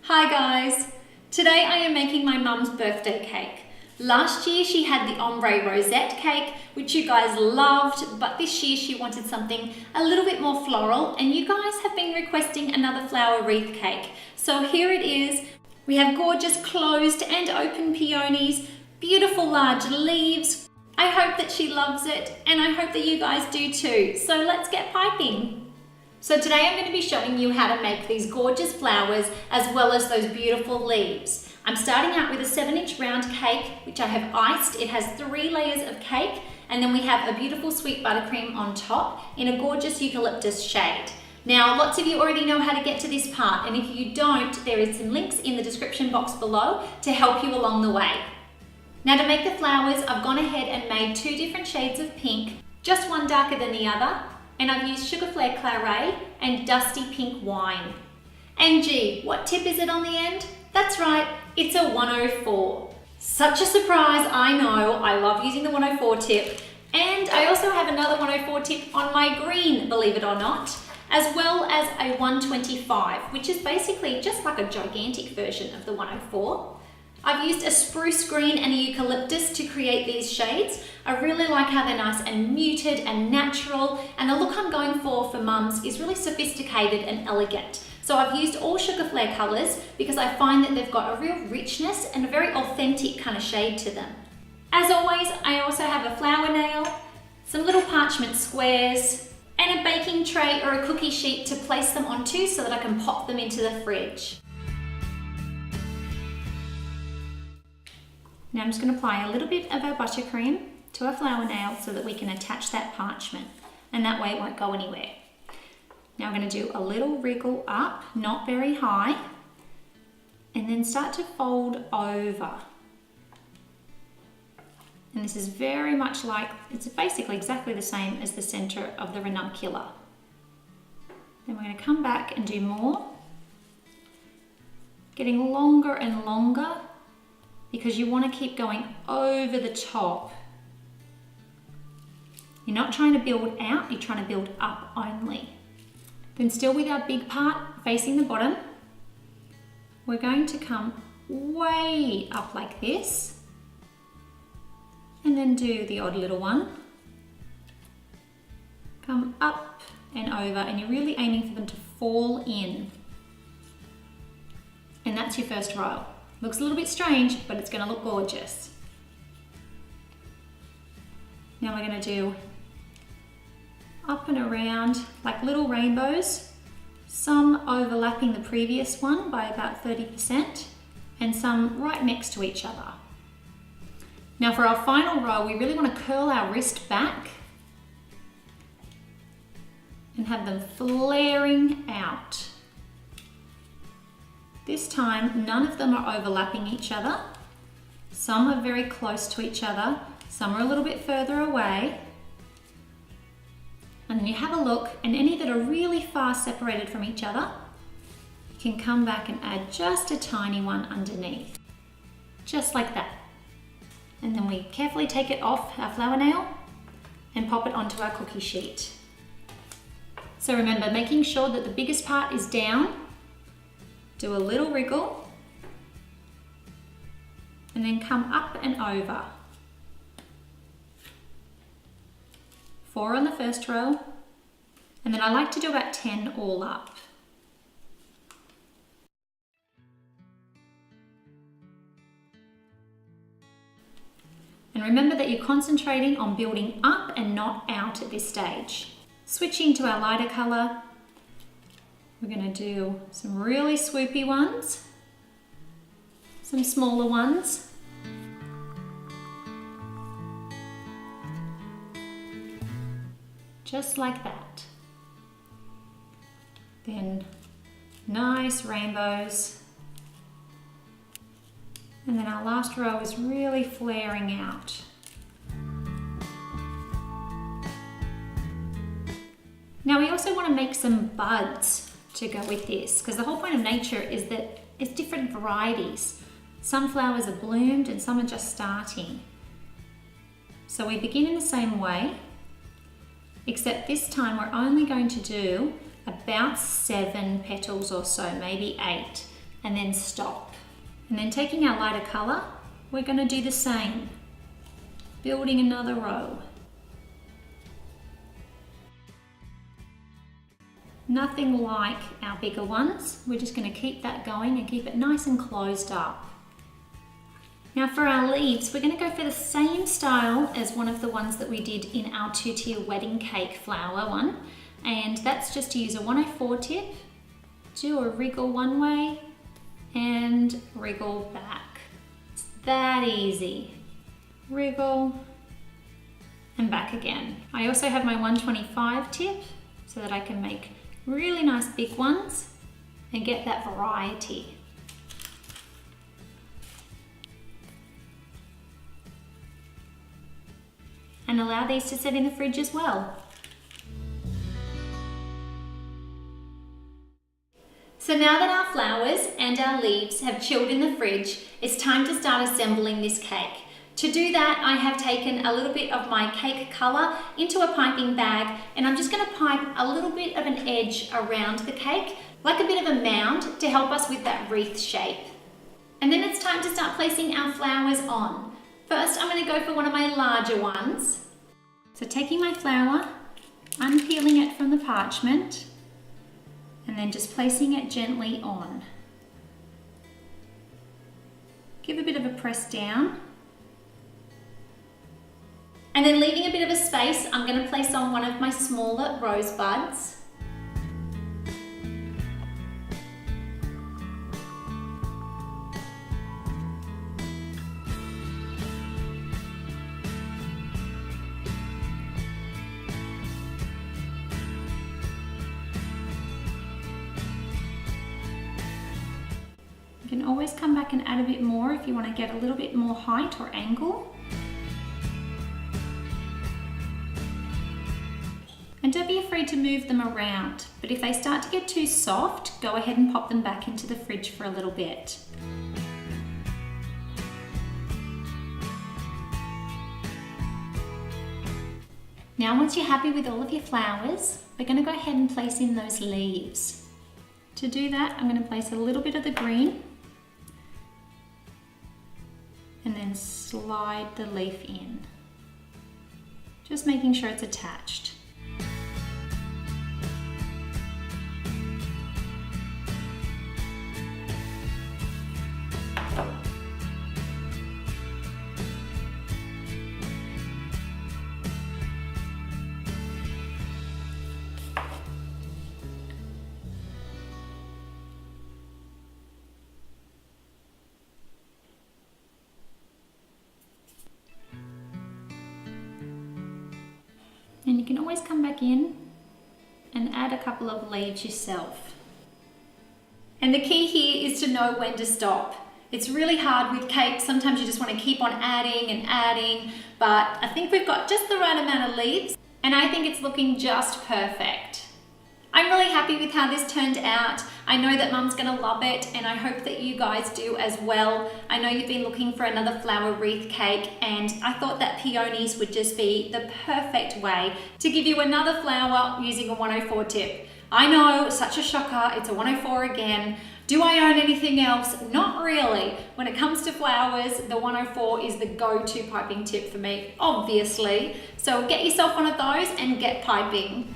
Hi guys! Today I am making my mum's birthday cake. Last year she had the ombre rosette cake, which you guys loved, but this year she wanted something a little bit more floral, and you guys have been requesting another flower wreath cake. So here it is. We have gorgeous closed and open peonies, beautiful large leaves. I hope that she loves it, and I hope that you guys do too. So let's get piping. So today I'm going to be showing you how to make these gorgeous flowers as well as those beautiful leaves. I'm starting out with a 7-inch round cake, which I have iced. It has 3 layers of cake, and then we have a beautiful sweet buttercream on top in a gorgeous eucalyptus shade. Now, lots of you already know how to get to this part, and if you don't, there is some links in the description box below to help you along the way. Now, to make the flowers, I've gone ahead and made 2 different shades of pink, just one darker than the other, and I've used Sugar Flare Claret and Dusty Pink Wine. And gee, what tip is it on the end? That's right, it's a 104. Such a surprise, I know. I love using the 104 tip. And I also have another 104 tip on my green, believe it or not, as well as a 125, which is basically just like a gigantic version of the 104. I've used a spruce green and a eucalyptus to create these shades. I really like how they're nice and muted and natural, and the look I'm going for mums is really sophisticated and elegant. So I've used all Sugar Flare colours because I find that they've got a real richness and a very authentic kind of shade to them. As always, I also have a flower nail, some little parchment squares, and a baking tray or a cookie sheet to place them onto so that I can pop them into the fridge. Now I'm just going to apply a little bit of our buttercream to our flower nail so that we can attach that parchment, and that way it won't go anywhere. Now I'm going to do a little wriggle up, not very high, and then start to fold over. And this is very much like, it's basically exactly the same as the center of the ranunculus. Then we're going to come back and do more, getting longer and longer, because you want to keep going over the top. You're not trying to build out, you're trying to build up only. Then still with our big part facing the bottom, we're going to come way up like this, and then do the odd little one. Come up and over, and you're really aiming for them to fall in. And that's your first row. Looks a little bit strange, but it's going to look gorgeous. Now we're going to do up and around like little rainbows, some overlapping the previous one by about 30% and some right next to each other. Now for our final row, we really want to curl our wrist back and have them flaring out. This time, none of them are overlapping each other. Some are very close to each other, some are a little bit further away. And then you have a look, and any that are really far separated from each other, you can come back and add just a tiny one underneath. Just like that. And then we carefully take it off our flower nail and pop it onto our cookie sheet. So remember, making sure that the biggest part is down, do a little wriggle, and then come up and over. 4 on the first row, and then I like to do about 10 all up. And remember that you're concentrating on building up and not out at this stage. Switching to our lighter colour, we're going to do some really swoopy ones, some smaller ones, just like that. Then nice rainbows, and then our last row is really flaring out. Now we also want to make some buds to go with this, because the whole point of nature is that it's different varieties. Some flowers are bloomed and some are just starting. So we begin in the same way, except this time we're only going to do about 7 petals or so, maybe 8. and then stop. And then taking our lighter colour, we're going to do the same, building another row. Nothing like our bigger ones. We're just going to keep that going and keep it nice and closed up. Now for our leaves, we're going to go for the same style as one of the ones that we did in our 2-tier wedding cake flower one. And that's just to use a 104 tip, do a wriggle one way and wriggle back. It's that easy. Wriggle and back again. I also have my 125 tip so that I can make really nice big ones and get that variety. And allow these to sit in the fridge as well. So now that our flowers and our leaves have chilled in the fridge, it's time to start assembling this cake. To do that, I have taken a little bit of my cake colour into a piping bag, and I'm just going to pipe a little bit of an edge around the cake, like a bit of a mound, to help us with that wreath shape. And then it's time to start placing our flowers on. First, I'm going to go for one of my larger ones. So taking my flower, unpeeling it from the parchment, and then just placing it gently on. Give a bit of a press down. And then leaving a bit of a space, I'm going to place on one of my smaller rosebuds. You can always come back and add a bit more if you want to get a little bit more height or angle. And don't be afraid to move them around, but if they start to get too soft, go ahead and pop them back into the fridge for a little bit. Now once you're happy with all of your flowers, we're going to go ahead and place in those leaves. To do that, I'm going to place a little bit of the green and then slide the leaf in, just making sure it's attached. And you can always come back in and add a couple of leaves yourself. And the key here is to know when to stop. It's really hard with cake. Sometimes you just want to keep on adding and adding, but I think we've got just the right amount of leaves and I think it's looking just perfect. I'm really happy with how this turned out. I know that Mum's gonna love it and I hope that you guys do as well. I know you've been looking for another flower wreath cake and I thought that peonies would just be the perfect way to give you another flower using a 104 tip. I know, such a shocker, it's a 104 again. Do I own anything else? Not really. When it comes to flowers, the 104 is the go-to piping tip for me, obviously. So get yourself one of those and get piping.